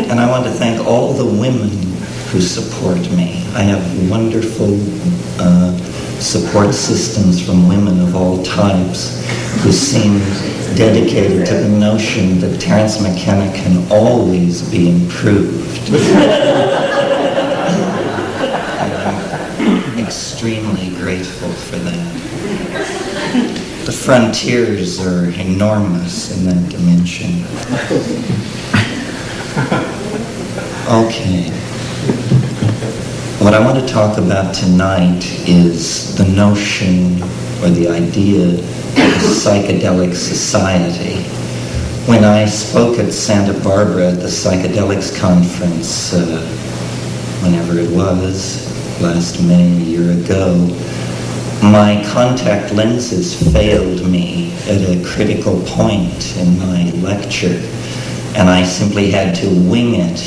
And I want to thank all the women who support me. I have wonderful support systems from women of all types who seem dedicated to the notion that Terence McKenna can always be improved. I'm extremely grateful for that. The frontiers are enormous in that dimension. Okay. What I want to talk about tonight is the notion or the idea of psychedelic society. When I spoke at Santa Barbara at the Psychedelics conference, whenever it was, last May, a year ago, my contact lenses failed me at a critical point in my lecture, and I simply had to wing it.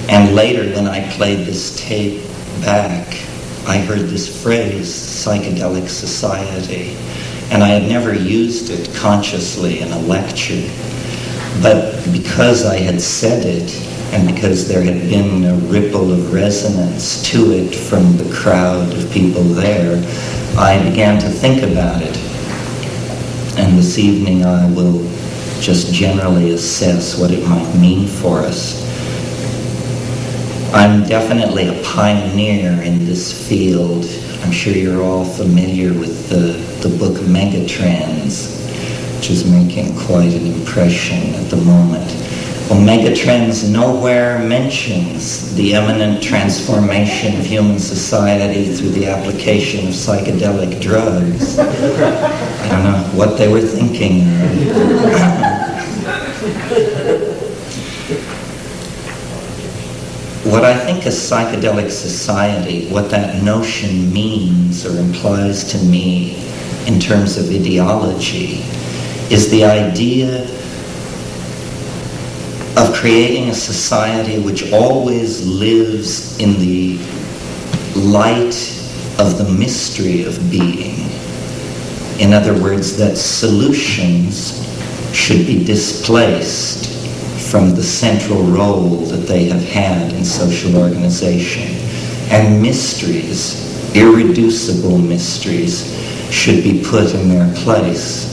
And later, when I played this tape back, I heard this phrase, psychedelic society, and I had never used it consciously in a lecture. But because I had said it, and because there had been a ripple of resonance to it from the crowd of people there, I began to think about it. And this evening I will just generally assess what it might mean for us. I'm definitely a pioneer in this field. I'm sure you're all familiar with the book Megatrends, which is making quite an impression at the moment. Well, Megatrends nowhere mentions the imminent transformation of human society through the application of psychedelic drugs. I don't know what they were thinking. What I think a psychedelic society, what that notion means or implies to me in terms of ideology, is the idea of creating a society which always lives in the light of the mystery of being. In other words, that solutions should be displaced from the central role that they have had in social organization. And mysteries, irreducible mysteries, should be put in their place.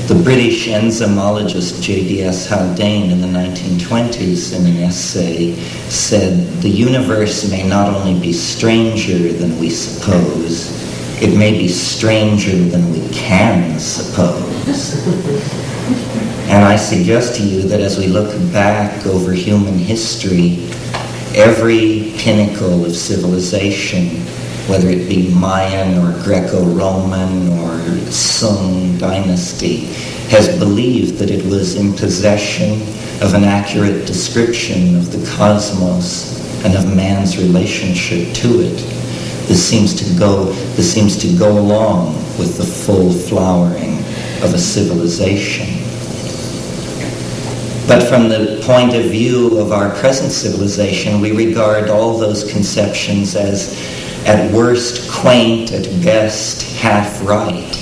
The British enzymologist J.D.S. Haldane in the 1920s in an essay said, "The universe may not only be stranger than we suppose, it may be stranger than we can suppose." And I suggest to you that as we look back over human history, every pinnacle of civilization, whether it be Mayan or Greco-Roman or Sung dynasty, has believed that it was in possession of an accurate description of the cosmos and of man's relationship to it. This seems to go along with the full flowering of a civilization. But from the point of view of our present civilization, we regard all those conceptions as at worst quaint, at best half right,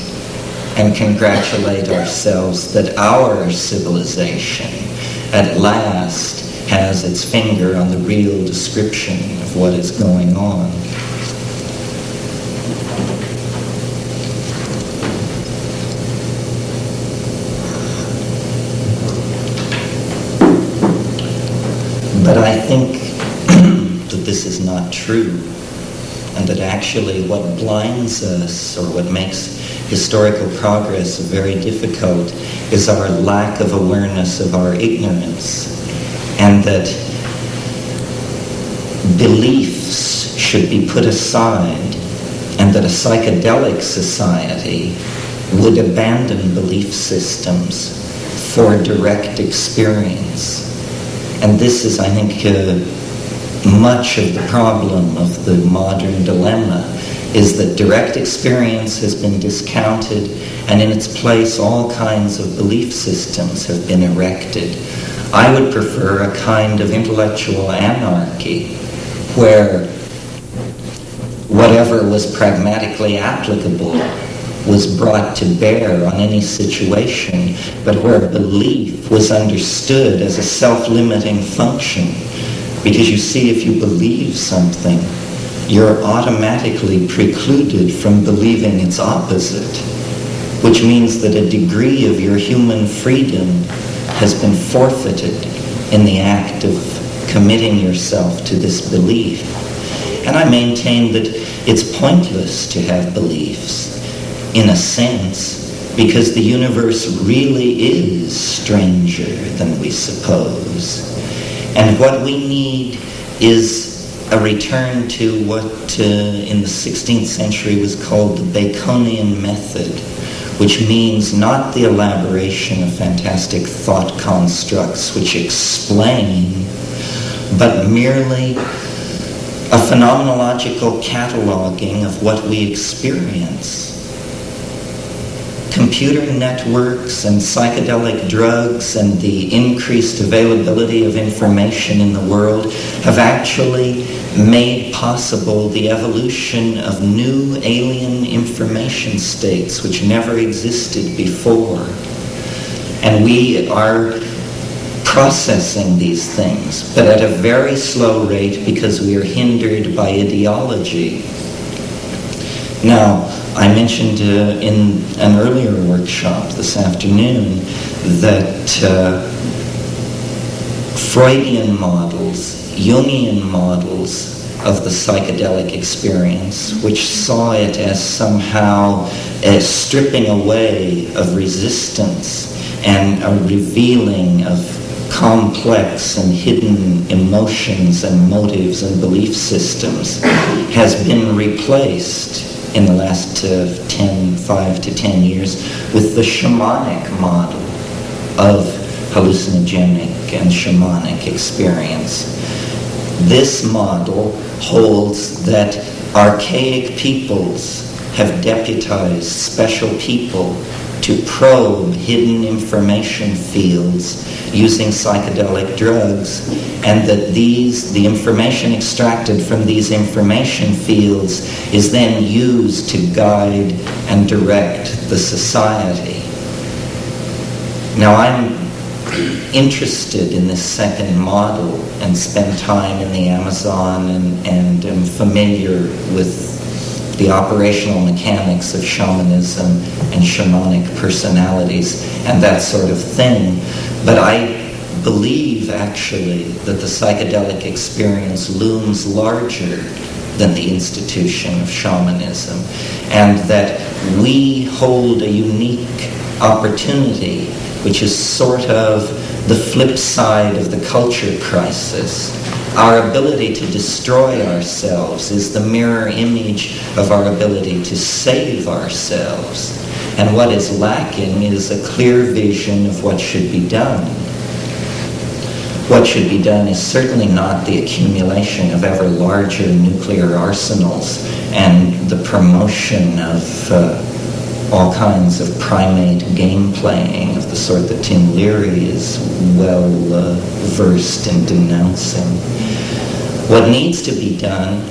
and congratulate ourselves that our civilization at last has its finger on the real description of what is going on. But I think that this is not true, and that actually what blinds us or what makes historical progress very difficult is our lack of awareness of our ignorance, and that beliefs should be put aside, and that a psychedelic society would abandon belief systems for direct experience. And this is, I think, much of the problem of the modern dilemma, is that direct experience has been discounted, and in its place all kinds of belief systems have been erected. I would prefer a kind of intellectual anarchy where whatever was pragmatically applicable was brought to bear on any situation, but where belief was understood as a self-limiting function. Because you see, if you believe something, you're automatically precluded from believing its opposite, which means that a degree of your human freedom has been forfeited in the act of committing yourself to this belief. And I maintain that it's pointless to have beliefs, in a sense, because the universe really is stranger than we suppose. And what we need is a return to what in the 16th century was called the Baconian method, which means not the elaboration of fantastic thought constructs which explain, but merely a phenomenological cataloging of what we experience. Computer networks and psychedelic drugs and the increased availability of information in the world have actually made possible the evolution of new alien information states which never existed before. And we are processing these things, but at a very slow rate because we are hindered by ideology. Now, I mentioned in an earlier workshop this afternoon that Freudian models, Jungian models of the psychedelic experience, which saw it as somehow a stripping away of resistance and a revealing of complex and hidden emotions and motives and belief systems, has been replaced in the last 5 to 10 years with the shamanic model of hallucinogenic and shamanic experience. This model holds that archaic peoples have deputized special people to probe hidden information fields using psychedelic drugs, and that the information extracted from these information fields is then used to guide and direct the society. Now, I'm interested in this second model and spend time in the Amazon and am familiar with the operational mechanics of shamanism and shamanic personalities and that sort of thing. But I believe, actually, that the psychedelic experience looms larger than the institution of shamanism, and that we hold a unique opportunity, which is sort of the flip side of the culture crisis. Our ability to destroy ourselves is the mirror image of our ability to save ourselves. And what is lacking is a clear vision of what should be done. What should be done is certainly not the accumulation of ever larger nuclear arsenals and the promotion of all kinds of primate game playing of the sort that Tim Leary is well versed in denouncing. What needs to be done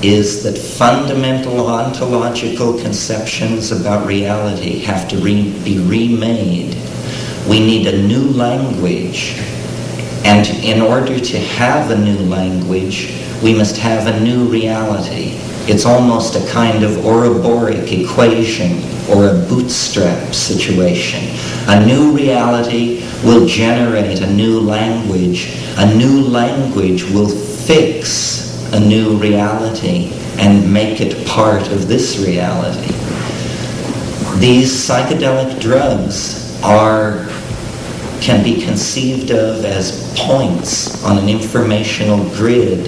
is that fundamental ontological conceptions about reality have to be remade. We need a new language, and in order to have a new language, we must have a new reality. It's almost a kind of Ouroboros equation or a bootstrap situation. A new reality will generate a new language. A new language will fix a new reality and make it part of this reality. These psychedelic drugs can be conceived of as points on an informational grid.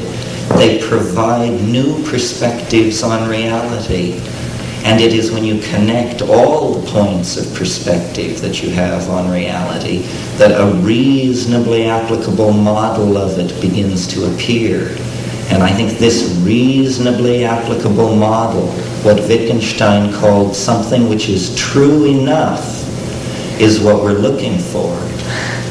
They provide new perspectives on reality. And it is when you connect all the points of perspective that you have on reality that a reasonably applicable model of it begins to appear. And I think this reasonably applicable model, what Wittgenstein called something which is true enough, is what we're looking for.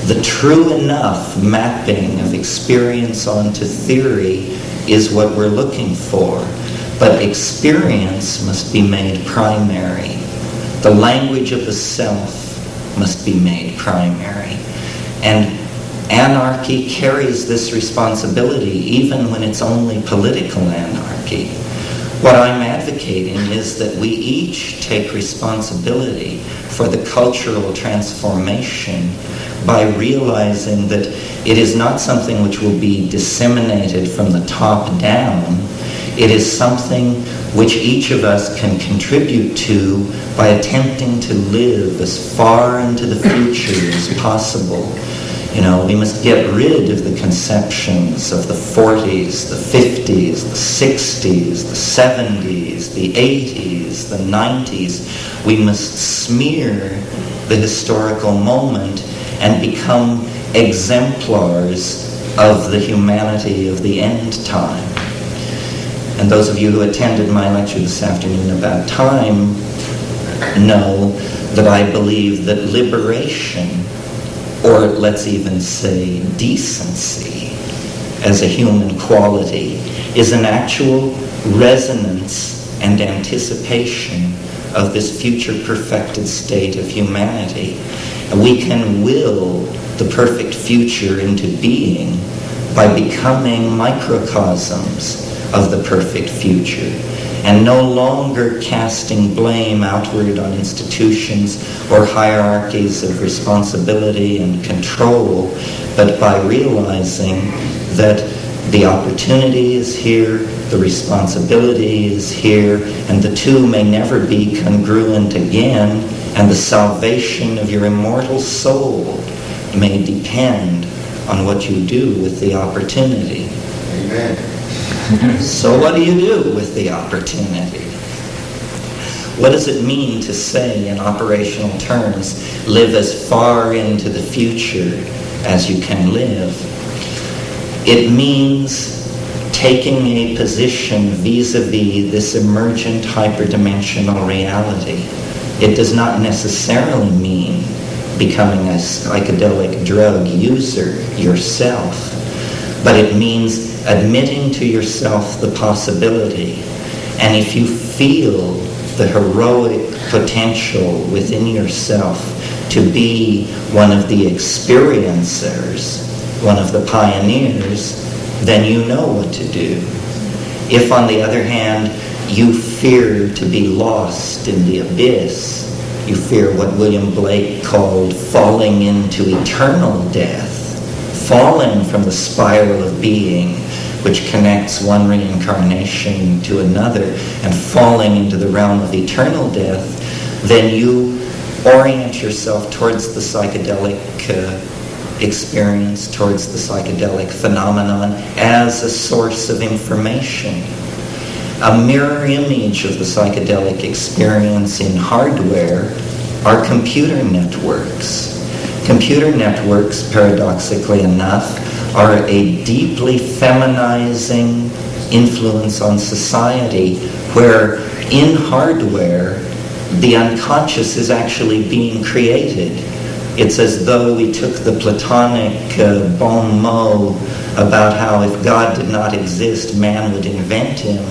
The true enough mapping of experience onto theory is what we're looking for. But experience must be made primary. The language of the self must be made primary. And anarchy carries this responsibility even when it's only political anarchy. What I'm advocating is that we each take responsibility for the cultural transformation by realizing that it is not something which will be disseminated from the top down. It is something which each of us can contribute to by attempting to live as far into the future as possible. You know, we must get rid of the conceptions of the 40s, the 50s, the 60s, the 70s, the 80s, the 90s. We must smear the historical moment and become exemplars of the humanity of the end time. And those of you who attended my lecture this afternoon about time know that I believe that liberation, or let's even say decency, as a human quality, is an actual resonance and anticipation of this future perfected state of humanity. And we can will the perfect future into being by becoming microcosms of the perfect future, and no longer casting blame outward on institutions or hierarchies of responsibility and control, but by realizing that the opportunity is here, the responsibility is here, and the two may never be congruent again, and the salvation of your immortal soul may depend on what you do with the opportunity. Amen. So what do you do with the opportunity? What does it mean to say in operational terms, live as far into the future as you can live? It means taking a position vis-a-vis this emergent hyperdimensional reality. It does not necessarily mean becoming a psychedelic drug user yourself, but it means admitting to yourself the possibility. And if you feel the heroic potential within yourself to be one of the experiencers, one of the pioneers, then you know what to do. If, on the other hand, you fear to be lost in the abyss, you fear what William Blake called falling into eternal death, falling from the spiral of being which connects one reincarnation to another, and falling into the realm of eternal death, then you orient yourself towards the psychedelic experience, towards the psychedelic phenomenon as a source of information. A mirror image of the psychedelic experience in hardware are computer networks. Computer networks, paradoxically enough, are a deeply feminizing influence on society, where in hardware, the unconscious is actually being created. It's as though we took the Platonic bon mot about how if God did not exist, man would invent him,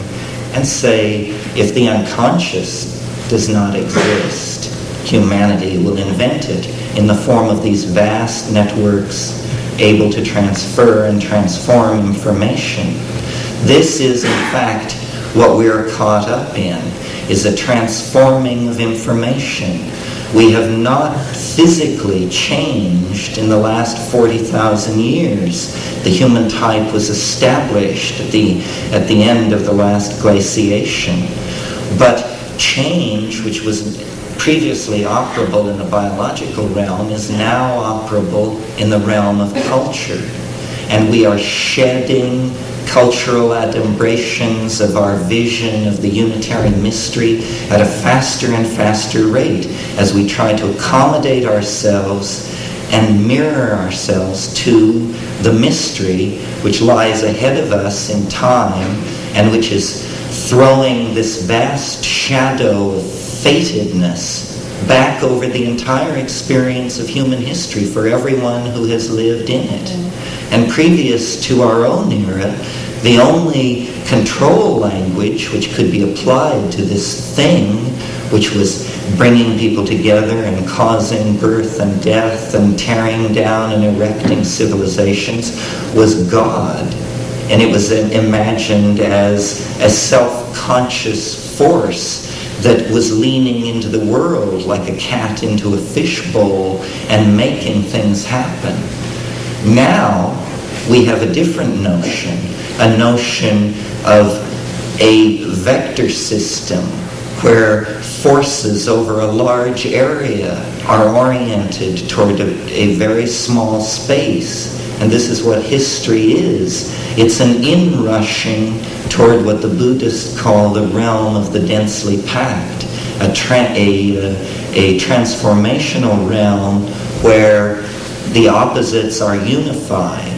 and say, if the unconscious does not exist, humanity will invent it in the form of these vast networks able to transfer and transform information. This is, in fact, what we are caught up in, is a transforming of information. We have not physically changed in the last 40,000 years. The human type was established at the end of the last glaciation. But change, which was previously operable in the biological realm, is now operable in the realm of culture. And we are shedding cultural adumbrations of our vision of the unitary mystery at a faster and faster rate as we try to accommodate ourselves and mirror ourselves to the mystery which lies ahead of us in time, and which is throwing this vast shadow of fatedness back over the entire experience of human history for everyone who has lived in it. And previous to our own era, the only control language which could be applied to this thing which was bringing people together and causing birth and death and tearing down and erecting civilizations, was God. And it was imagined as a self-conscious force that was leaning into the world like a cat into a fishbowl and making things happen. Now we have a different notion, a notion of a vector system where forces over a large area are oriented toward a very small space. And this is what history is. It's an inrushing toward what the Buddhists call the realm of the densely packed, a transformational realm where the opposites are unified.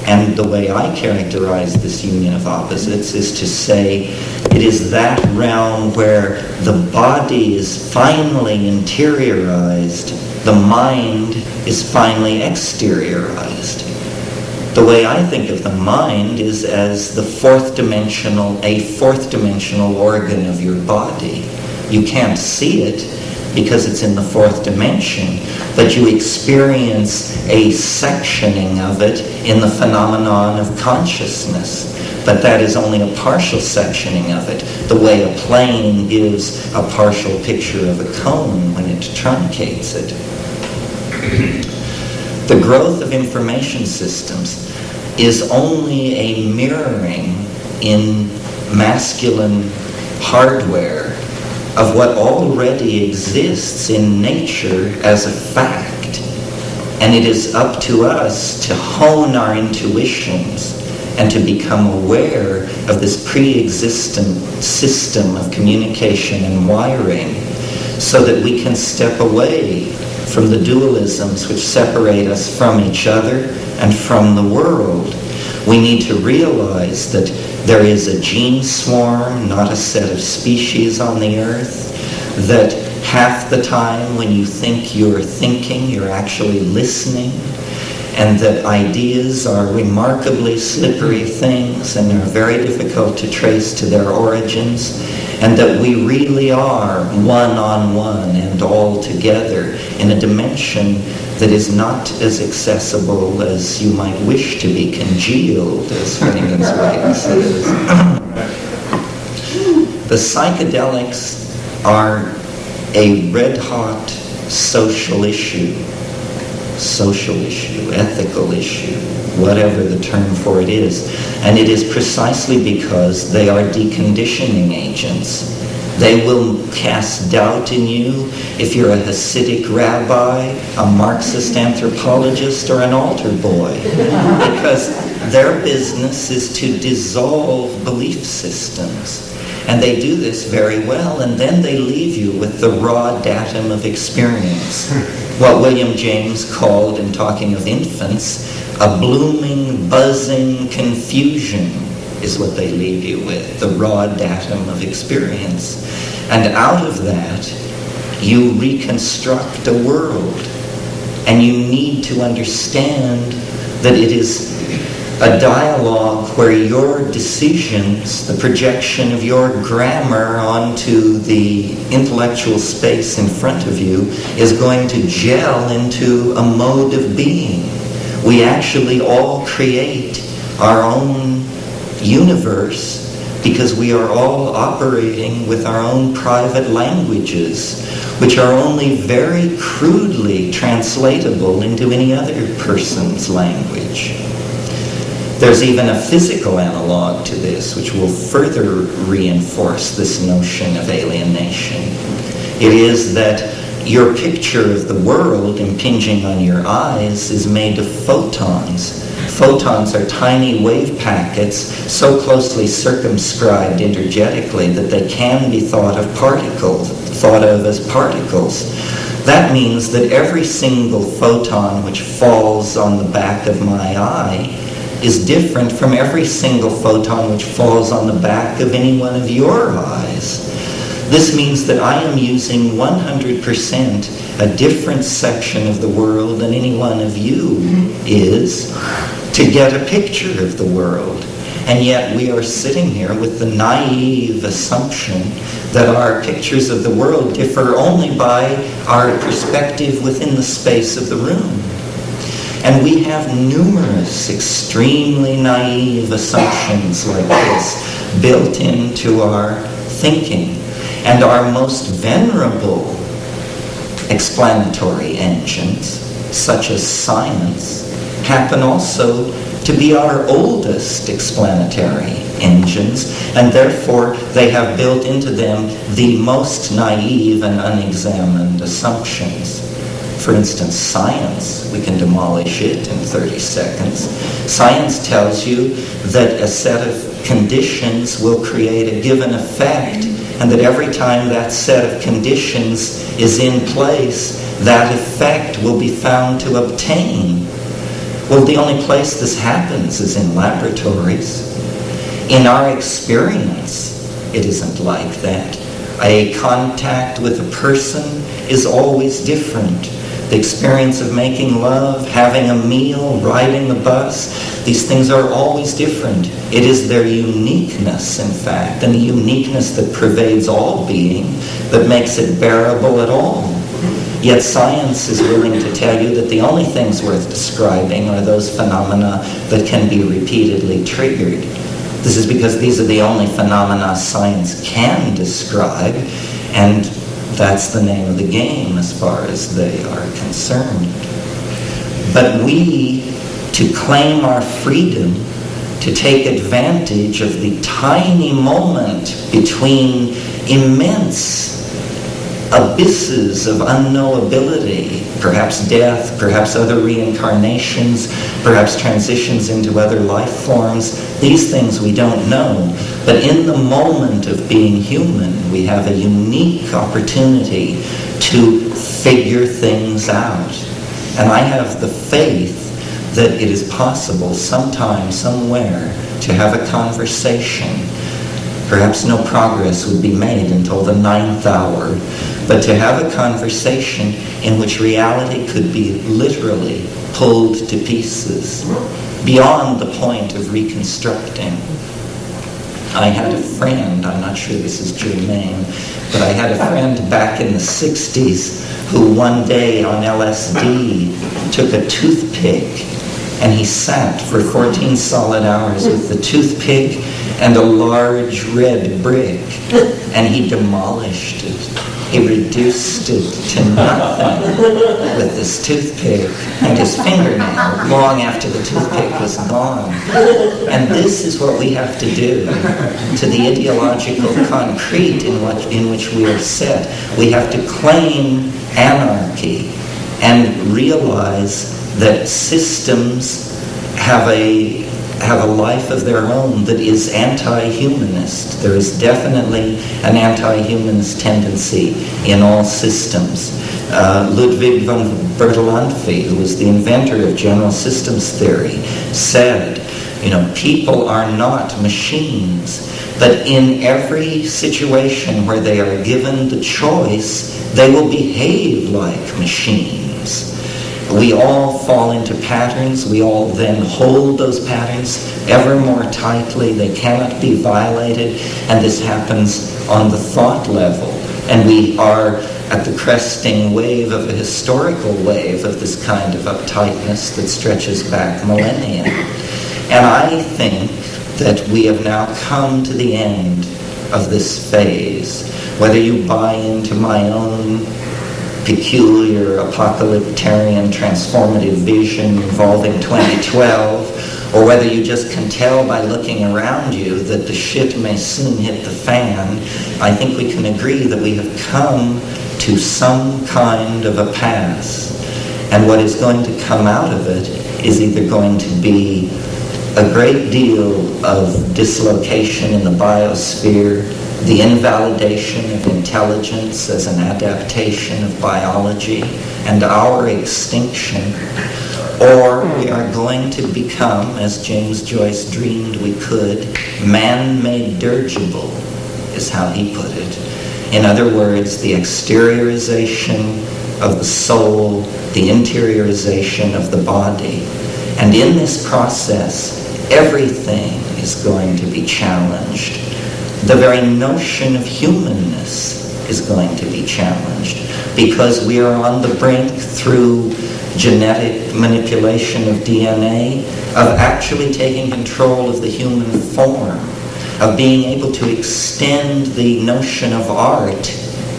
And the way I characterize this union of opposites is to say it is that realm where the body is finally interiorized, the mind is finally exteriorized. The way I think of the mind is as a fourth dimensional organ of your body. You can't see it because it's in the fourth dimension, but you experience a sectioning of it in the phenomenon of consciousness. But that is only a partial sectioning of it, the way a plane gives a partial picture of a cone when it truncates it. The growth of information systems is only a mirroring in masculine hardware of what already exists in nature as a fact. And it is up to us to hone our intuitions and to become aware of this pre-existent system of communication and wiring so that we can step away from the dualisms which separate us from each other and from the world. We need to realize that there is a gene swarm, not a set of species on the earth, that half the time when you think you're thinking, you're actually listening, and that ideas are remarkably slippery things and are very difficult to trace to their origins, and that we really are one-on-one and all together in a dimension that is not as accessible as you might wish to be, congealed, as Finnegan's Wake says. The psychedelics are a red-hot social issue, ethical issue, whatever the term for it is. And it is precisely because they are deconditioning agents. They will cast doubt in you if you're a Hasidic rabbi, a Marxist anthropologist, or an altar boy, because their business is to dissolve belief systems. And they do this very well, and then they leave you with the raw datum of experience. What William James called, in talking of infants, a blooming, buzzing confusion is what they leave you with, the raw datum of experience. And out of that, you reconstruct a world. And you need to understand that it is a dialogue where your decisions, the projection of your grammar onto the intellectual space in front of you, is going to gel into a mode of being. We actually all create our own universe because we are all operating with our own private languages, which are only very crudely translatable into any other person's language. There's even a physical analog to this, which will further reinforce this notion of alienation. It is that your picture of the world impinging on your eyes is made of photons. Photons are tiny wave packets so closely circumscribed energetically that they can be thought of as particles. That means that every single photon which falls on the back of my eye is different from every single photon which falls on the back of any one of your eyes. This means that I am using 100% a different section of the world than any one of you is to get a picture of the world. And yet we are sitting here with the naive assumption that our pictures of the world differ only by our perspective within the space of the room. And we have numerous extremely naive assumptions like this built into our thinking. And our most venerable explanatory engines, such as science, happen also to be our oldest explanatory engines, and therefore they have built into them the most naive and unexamined assumptions. For instance, science, we can demolish it in 30 seconds. Science tells you that a set of conditions will create a given effect, and that every time that set of conditions is in place, that effect will be found to obtain. Well, the only place this happens is in laboratories. In our experience, it isn't like that. A contact with a person is always different. The experience of making love, having a meal, riding the bus, these things are always different. It is their uniqueness, in fact, and the uniqueness that pervades all being that makes it bearable at all. Yet science is willing to tell you that the only things worth describing are those phenomena that can be repeatedly triggered. This is because these are the only phenomena science can describe, and that's the name of the game as far as they are concerned. But we, to claim our freedom, to take advantage of the tiny moment between immense abysses of unknowability, perhaps death, perhaps other reincarnations, perhaps transitions into other life forms. These things we don't know. But in the moment of being human, we have a unique opportunity to figure things out. And I have the faith that it is possible sometime, somewhere, to have a conversation. Perhaps no progress would be made until the 9th hour, but to have a conversation in which reality could be literally pulled to pieces, beyond the point of reconstructing. I had a friend, I'm not sure this is germane, but I had a friend back in the 60s who one day on LSD took a toothpick and he sat for 14 solid hours with the toothpick and a large red brick, and he demolished it. He reduced it to nothing with this toothpick and his fingernail long after the toothpick was gone. And this is what we have to do to the ideological concrete in which we are set. We have to claim anarchy and realize that systems have a life of their own that is anti-humanist. There is definitely an anti-humanist tendency in all systems. Ludwig von Bertalanffy, who was the inventor of general systems theory, said, people are not machines, but in every situation where they are given the choice, they will behave like machines. We all fall into patterns. We all then hold those patterns ever more tightly. They cannot be violated, and this happens on the thought level. And we are at the cresting wave of a historical wave of this kind of uptightness that stretches back millennia. And I think that we have now come to the end of this phase. Whether you buy into my own peculiar apocalyptarian transformative vision involving 2012, or whether you just can tell by looking around you that the shit may soon hit the fan, I think we can agree that we have come to some kind of a pass. And what is going to come out of it is either going to be a great deal of dislocation in the biosphere, the invalidation of intelligence as an adaptation of biology, and our extinction, or we are going to become, as James Joyce dreamed we could, man-made dirigible, is how he put it. In other words, the exteriorization of the soul, the interiorization of the body. And in this process, everything is going to be challenged. The very notion of humanness is going to be challenged, because we are on the brink, through genetic manipulation of DNA, of actually taking control of the human form, of being able to extend the notion of art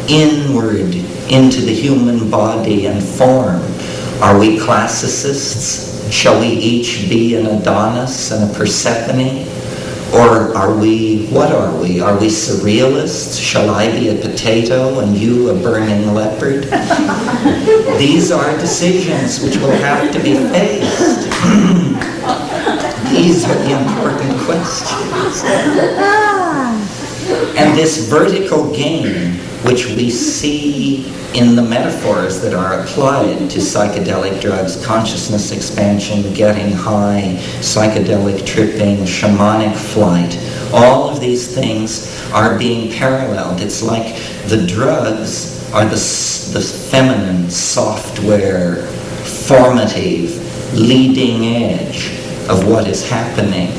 inward into the human body and form. Are we classicists? Shall we each be an Adonis and a Persephone? Or are we, what are we? Are we surrealists? Shall I be a potato and you a burning leopard? These are decisions which will have to be faced. These are the important questions. And this vertical game, which we see in the metaphors that are applied to psychedelic drugs, consciousness expansion, getting high, psychedelic tripping, shamanic flight, all of these things are being paralleled. It's like the drugs are the feminine, software, formative, leading edge of what is happening.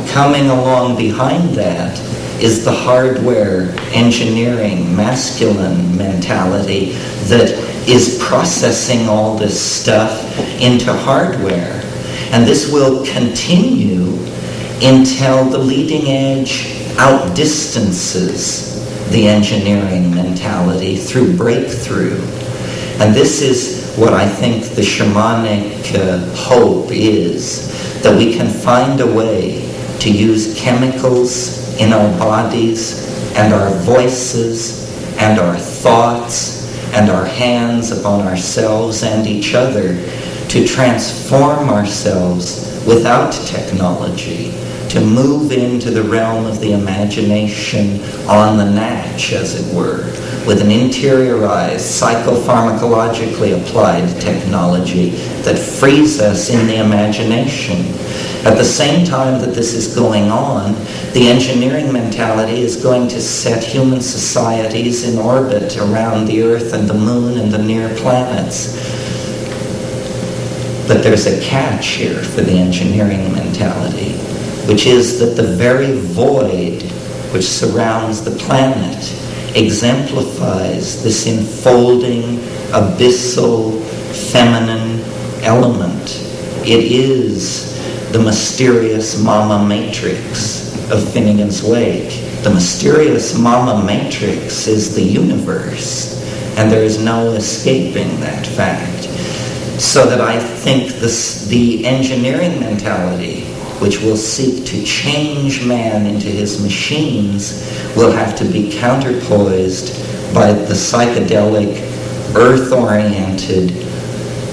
Coming along behind that is the hardware, engineering, masculine mentality that is processing all this stuff into hardware. And this will continue until the leading edge outdistances the engineering mentality through breakthrough. And this is what I think the shamanic hope is, that we can find a way to use chemicals in our bodies and our voices and our thoughts and our hands upon ourselves and each other to transform ourselves without technology, to move into the realm of the imagination on the natch, as it were, with an interiorized, psychopharmacologically applied technology that frees us in the imagination. At the same time that this is going on, the engineering mentality is going to set human societies in orbit around the Earth and the Moon and the near planets. But there's a catch here for the engineering mentality, which is that the very void which surrounds the planet exemplifies this enfolding, abyssal, feminine element. It is the mysterious mama matrix of Finnegan's Wake. The mysterious mama matrix is the universe, and there is no escaping that fact. So that I think the engineering mentality, which will seek to change man into his machines, will have to be counterpoised by the psychedelic, earth-oriented,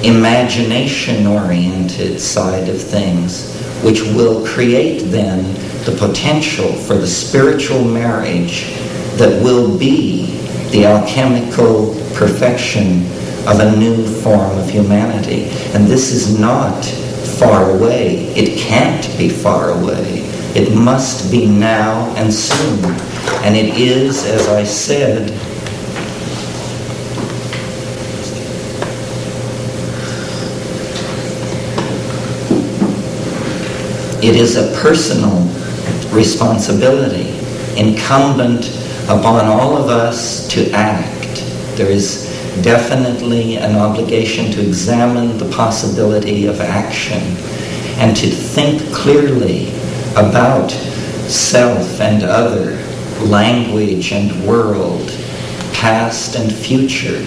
imagination-oriented side of things, which will create then the potential for the spiritual marriage that will be the alchemical perfection of a new form of humanity. And this is not far away. It can't be far away. It must be now and soon. And it is, as I said, it is a personal responsibility incumbent upon all of us to act. There is definitely an obligation to examine the possibility of action and to think clearly about self and other, language and world, past and future,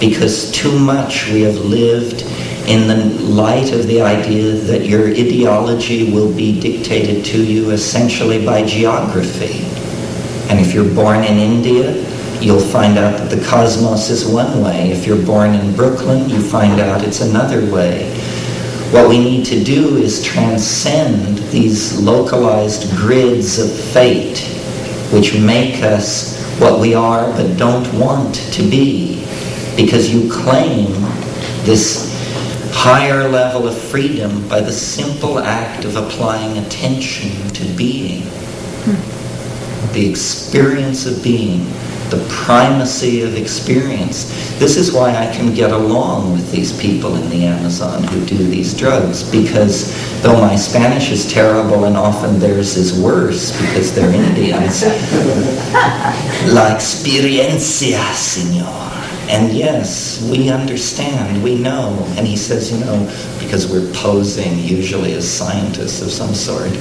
because too much we have lived in the light of the idea that your ideology will be dictated to you essentially by geography. And if you're born in India, you'll find out that the cosmos is one way. If you're born in Brooklyn, you find out it's another way. What we need to do is transcend these localized grids of fate, which make us what we are but don't want to be, because you claim this higher level of freedom by the simple act of applying attention to being. The experience of being the primacy of experience. This is why I can get along with these people in the Amazon who do these drugs, because though my Spanish is terrible and often theirs is worse because they're Indians, la experiencia, señor. And yes, we understand, we know. And he says, because we're posing usually as scientists of some sort,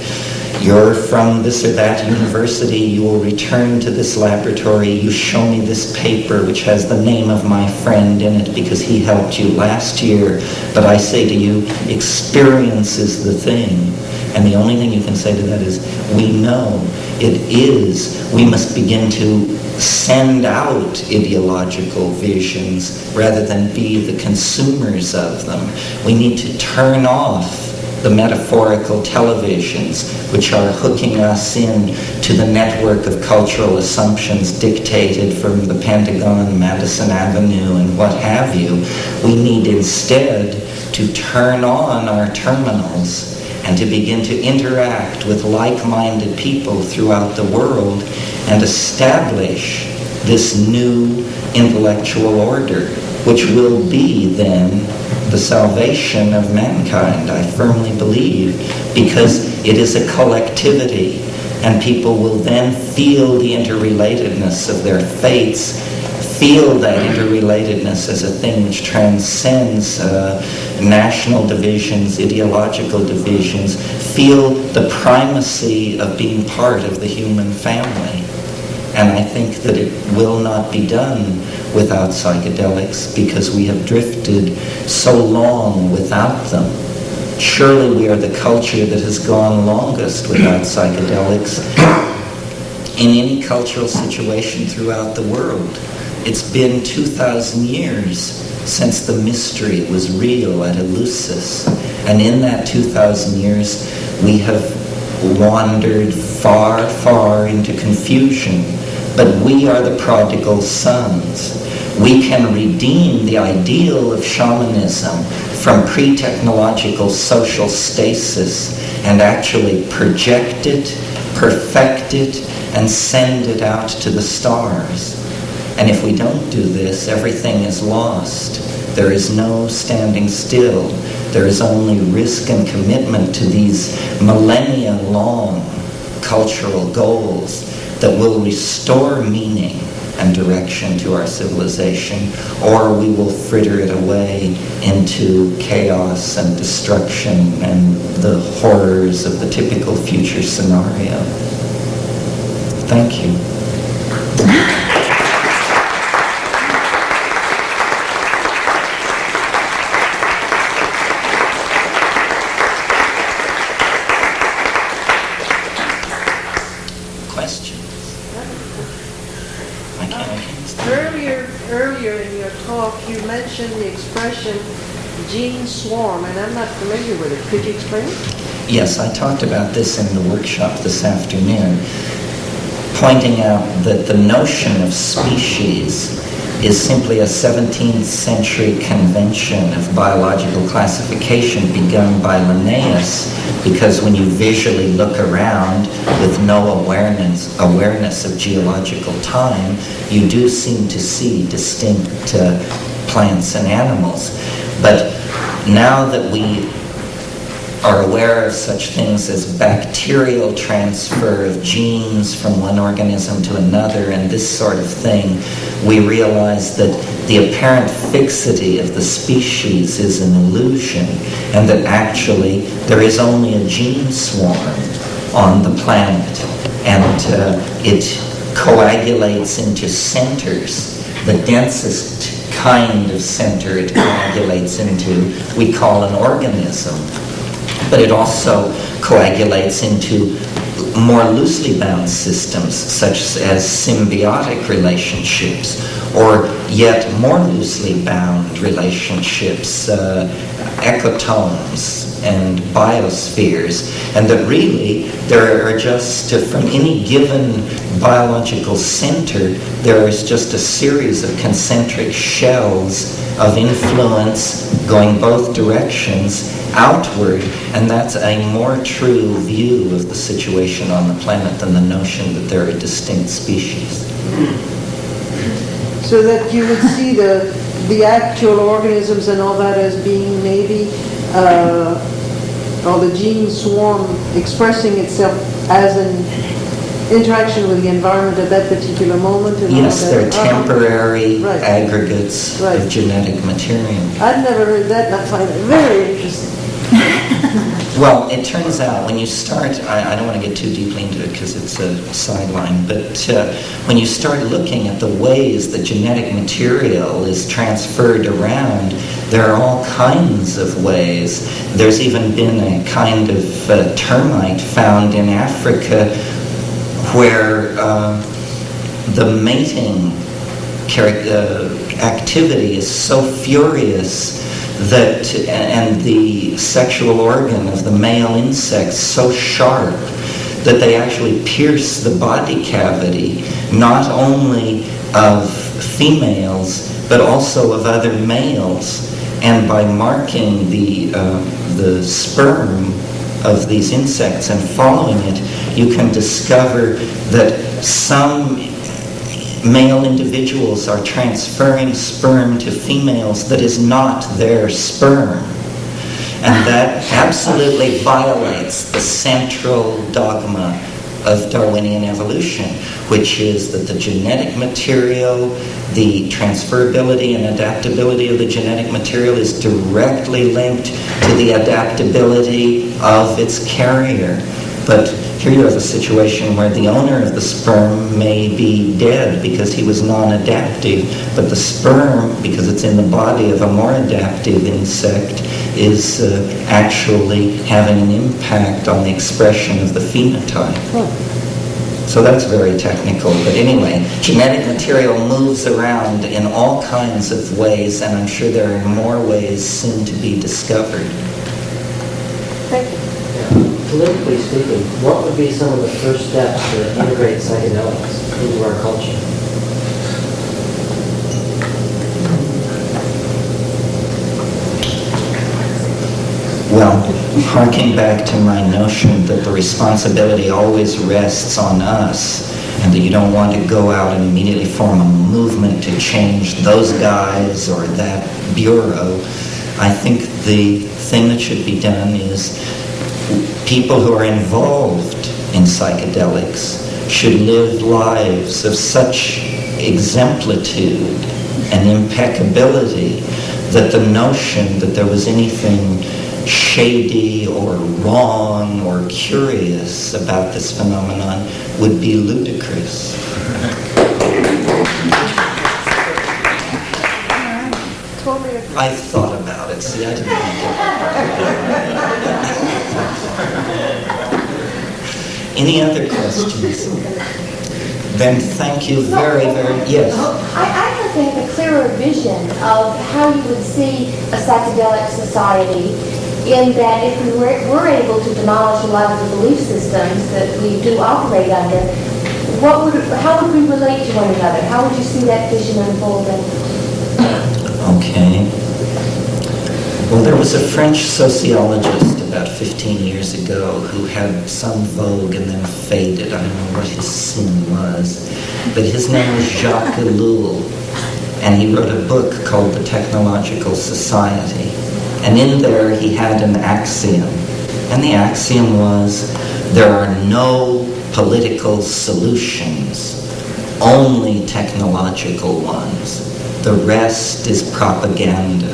you're from this or that university, you will return to this laboratory, you show me this paper which has the name of my friend in it because he helped you last year. But I say to you, experience is the thing. And the only thing you can say to that is, we know it is. We must begin to send out ideological visions rather than be the consumers of them. We need to turn off the metaphorical televisions which are hooking us in to the network of cultural assumptions dictated from the Pentagon, Madison Avenue, and what have you. We need instead to turn on our terminals and to begin to interact with like-minded people throughout the world and establish this new intellectual order, which will be then the salvation of mankind, I firmly believe, because it is a collectivity, and people will then feel the interrelatedness of their faiths, feel that interrelatedness as a thing which transcends national divisions, ideological divisions, feel the primacy of being part of the human family. And I think that it will not be done without psychedelics because we have drifted so long without them. Surely we are the culture that has gone longest without psychedelics in any cultural situation throughout the world. It's been 2,000 years since the mystery was real at Eleusis. And in that 2,000 years, we have wandered far, far into confusion. But we are the prodigal sons. We can redeem the ideal of shamanism from pre-technological social stasis and actually project it, perfect it, and send it out to the stars. And if we don't do this, everything is lost. There is no standing still. There is only risk and commitment to these millennia-long cultural goals that will restore meaning and direction to our civilization, or we will fritter it away into chaos and destruction and the horrors of the typical future scenario. Thank you. Earlier in your talk, you mentioned the expression gene swarm, and I'm not familiar with it. Could you explain it? Yes, I talked about this in the workshop this afternoon, pointing out that the notion of species is simply a 17th century convention of biological classification begun by Linnaeus, because when you visually look around with no awareness of geological time, you do seem to see distinct plants and animals. But now that we are aware of such things as bacterial transfer of genes from one organism to another and this sort of thing, we realize that the apparent fixity of the species is an illusion, and that actually there is only a gene swarm on the planet, and it coagulates into centers. The densest kind of center it coagulates into we call an organism. But it also coagulates into more loosely bound systems, such as symbiotic relationships, or yet more loosely bound relationships, ecotomes and biospheres, and that really there are just, from any given biological center, there is just a series of concentric shells of influence going both directions outward, and that's a more true view of the situation on the planet than the notion that there are distinct species. So that you would see the actual organisms and all that as being maybe, or the gene swarm expressing itself as an interaction with the environment at that particular moment. And Yes, all they're that. temporary Right. aggregates Right. of genetic material. I'd never heard that, and I find it very interesting. Well, it turns out when you start, I don't want to get too deeply into it because it's a sideline, but when you start looking at the ways that genetic material is transferred around, there are all kinds of ways. There's even been a kind of termite found in Africa where the mating activity is so furious that, and the sexual organ of the male insects so sharp that they actually pierce the body cavity, not only of females, but also of other males. And by marking the sperm of these insects and following it, you can discover that some male individuals are transferring sperm to females that is not their sperm. And that absolutely violates the central dogma of Darwinian evolution, which is that the genetic material, the transferability and adaptability of the genetic material is directly linked to the adaptability of its carrier. But here you have a situation where the owner of the sperm may be dead because he was non-adaptive, but the sperm, because it's in the body of a more adaptive insect, is actually having an impact on the expression of the phenotype. So that's very technical, but anyway, genetic material moves around in all kinds of ways, and I'm sure there are more ways soon to be discovered. Thank you. Politically speaking, what would be some of the first steps to integrate psychedelics into our culture? Well, harking back to my notion that the responsibility always rests on us, and that you don't want to go out and immediately form a movement to change those guys or that bureau, I think the thing that should be done is people who are involved in psychedelics should live lives of such exemplitude and impeccability that the notion that there was anything shady or wrong or curious about this phenomenon would be ludicrous. I thought about it. See, I didn't think of it. Any other questions? Then thank you very, yes. I'd like to have a clearer vision of how you would see a psychedelic society, in that if we were able to demolish a lot of the belief systems that we do operate under, how would we relate to one another? How would you see that vision unfolding? Okay. Well, there was a French sociologist about 15 years ago who had some vogue and then faded. I don't know what his sin was. But his name was Jacques Ellul, and he wrote a book called The Technological Society. And in there he had an axiom. And the axiom was, there are no political solutions, only technological ones. The rest is propaganda.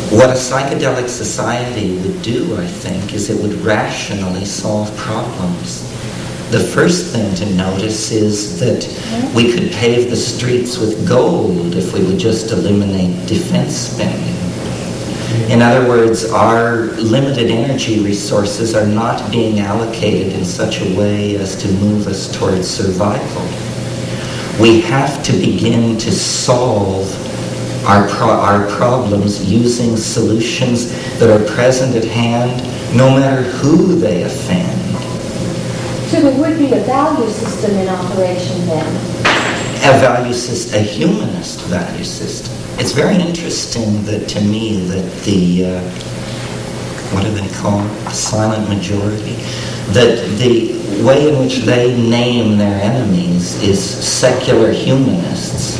What a psychedelic society would do, I think, is it would rationally solve problems. The first thing to notice is that we could pave the streets with gold if we would just eliminate defense spending. In other words, our limited energy resources are not being allocated in such a way as to move us towards survival. We have to begin to solve our problems using solutions that are present at hand, no matter who they offend. So there would be a value system in operation then? A value system, a humanist value system. It's very interesting that, to me, that the, what do they call it, silent majority, that the way in which they name their enemies is secular humanists.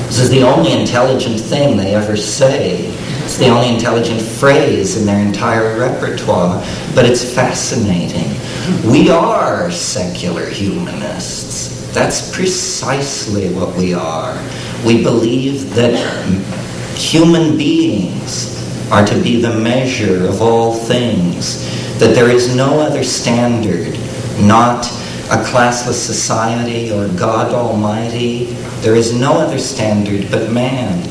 This is the only intelligent thing they ever say. It's the only intelligent phrase in their entire repertoire, but it's fascinating. We are secular humanists. That's precisely what we are. We believe that human beings are to be the measure of all things, that there is no other standard, not a classless society or God Almighty. There is no other standard but man,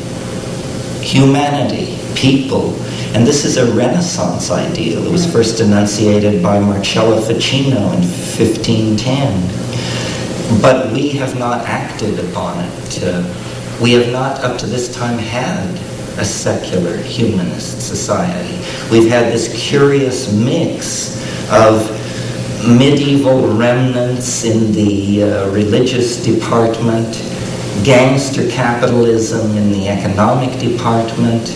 humanity, people. And this is a Renaissance ideal. It was first enunciated by Marcello Ficino in 1510. But we have not acted upon it. We have not, up to this time, had a secular humanist society. We've had this curious mix of medieval remnants in the religious department, gangster capitalism in the economic department,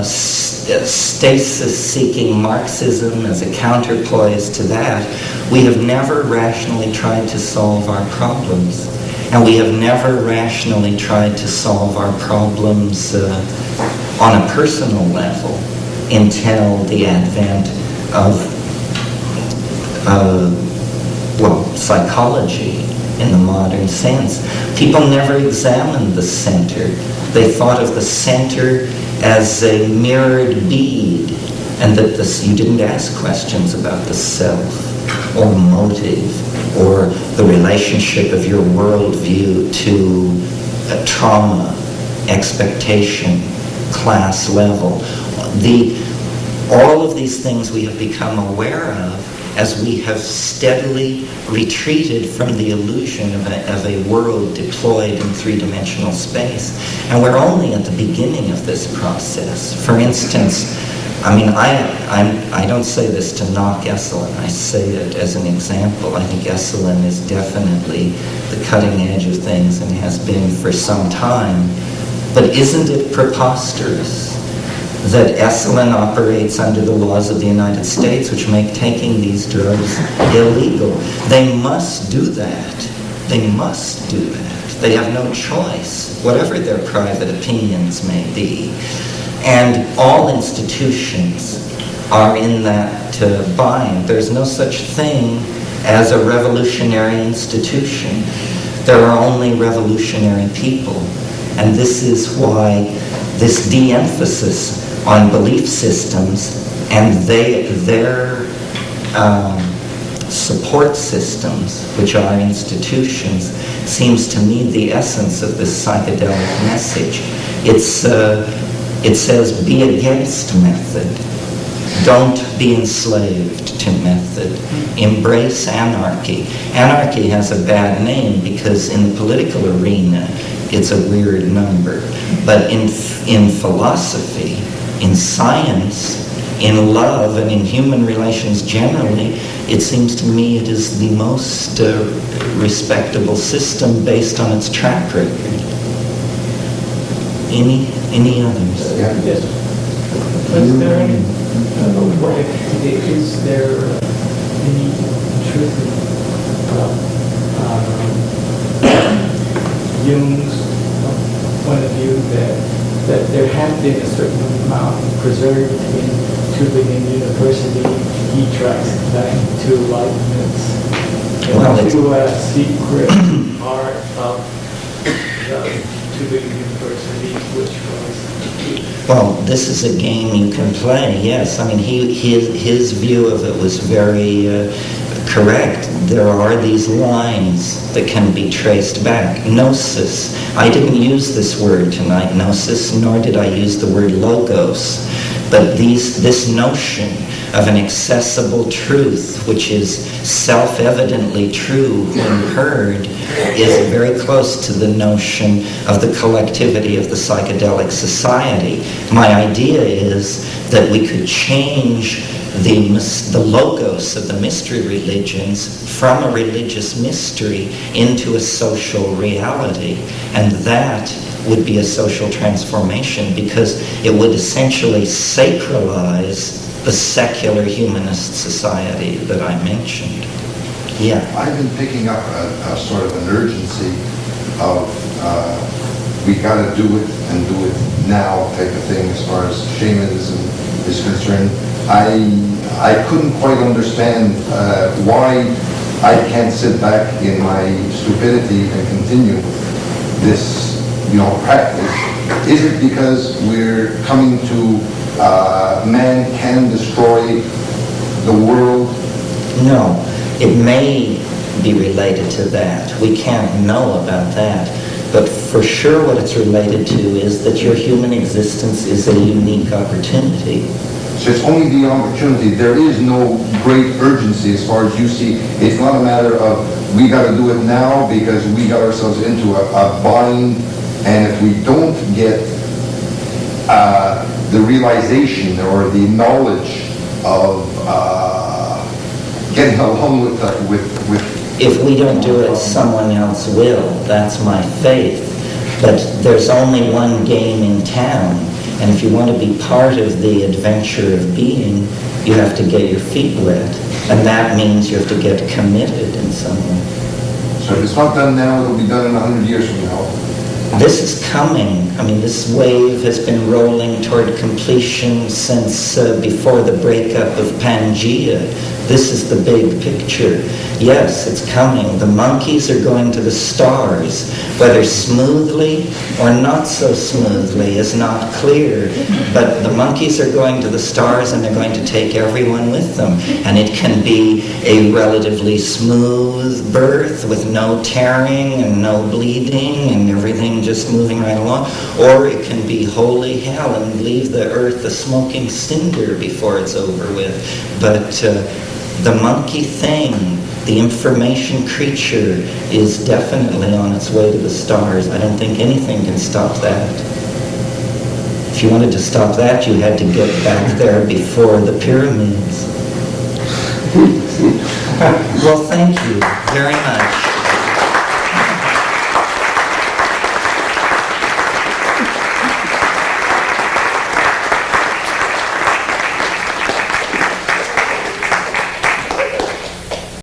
stasis-seeking Marxism as a counterpoise to that. We have never rationally tried to solve our problems. And we have never rationally tried to solve our problems on a personal level until the advent of, psychology in the modern sense. People never examined the center. They thought of the center as a mirrored bead, and that you didn't ask questions about the self or motive or the relationship of your worldview to trauma, expectation, class level. All of these things we have become aware of as we have steadily retreated from the illusion of a world deployed in three-dimensional space. And we're only at the beginning of this process. For instance, I don't say this to knock Esalen. I say it as an example. I think Esalen is definitely the cutting edge of things and has been for some time. But isn't it preposterous that Esalen operates under the laws of the United States, which make taking these drugs illegal? They must do that. They must do that. They have no choice, whatever their private opinions may be. And all institutions are in that bind. There's no such thing as a revolutionary institution. There are only revolutionary people. And this is why this de-emphasis on belief systems and their support systems, which are institutions, seems to me the essence of this psychedelic message. It says, be against method. Don't be enslaved to method. Embrace anarchy. Anarchy has a bad name because in the political arena, it's a weird number. But in philosophy, in science, in love, and in human relations generally, it seems to me it is the most respectable system based on its track record. Any others? Yes. Was there any, is there any truth about Jung's point of view that there has been a certain amount preserved in Tübingen University? He tracks back to Leibniz and to a secret part of the Tübingen University, which was... Well, this is a game you can play, yes. I mean, his view of it was very correct. There are these lines that can be traced back. Gnosis. I didn't use this word tonight, gnosis, nor did I use the word logos. But this notion of an accessible truth, which is self-evidently true when heard, is very close to the notion of the collectivity of the psychedelic society. My idea is that we could change the logos of the mystery religions from a religious mystery into a social reality, and that would be a social transformation because it would essentially sacralize the secular humanist society that I mentioned. Yeah. I've been picking up a sort of an urgency of we got to do it and do it now type of thing as far as shamanism is concerned. I couldn't quite understand why I can't sit back in my stupidity and continue this, practice. Is it because we're coming to man can destroy the world? No, it may be related to that. We can't know about that. But for sure what it's related to is that your human existence is a unique opportunity. So it's only the opportunity. There is no great urgency as far as you see. It's not a matter of we got to do it now because we got ourselves into a bind, and if we don't get the realization or the knowledge of getting along with If we don't do it, someone else will. That's my faith. But there's only one game in town, and if you want to be part of the adventure of being, you have to get your feet wet, and that means you have to get committed in some way. So if it's not done now, it'll be done in 100 years from now. This is coming. I mean, this wave has been rolling toward completion since before the breakup of Pangea. This is the big picture. Yes, it's coming. The monkeys are going to the stars. Whether smoothly or not so smoothly is not clear. But the monkeys are going to the stars, and they're going to take everyone with them. And it can be a relatively smooth birth with no tearing and no bleeding and everything just moving right along. Or it can be holy hell and leave the earth a smoking cinder before it's over with. But the monkey thing, the information creature, is definitely on its way to the stars. I don't think anything can stop that. If you wanted to stop that, you had to get back there before the pyramids. Well, thank you very much.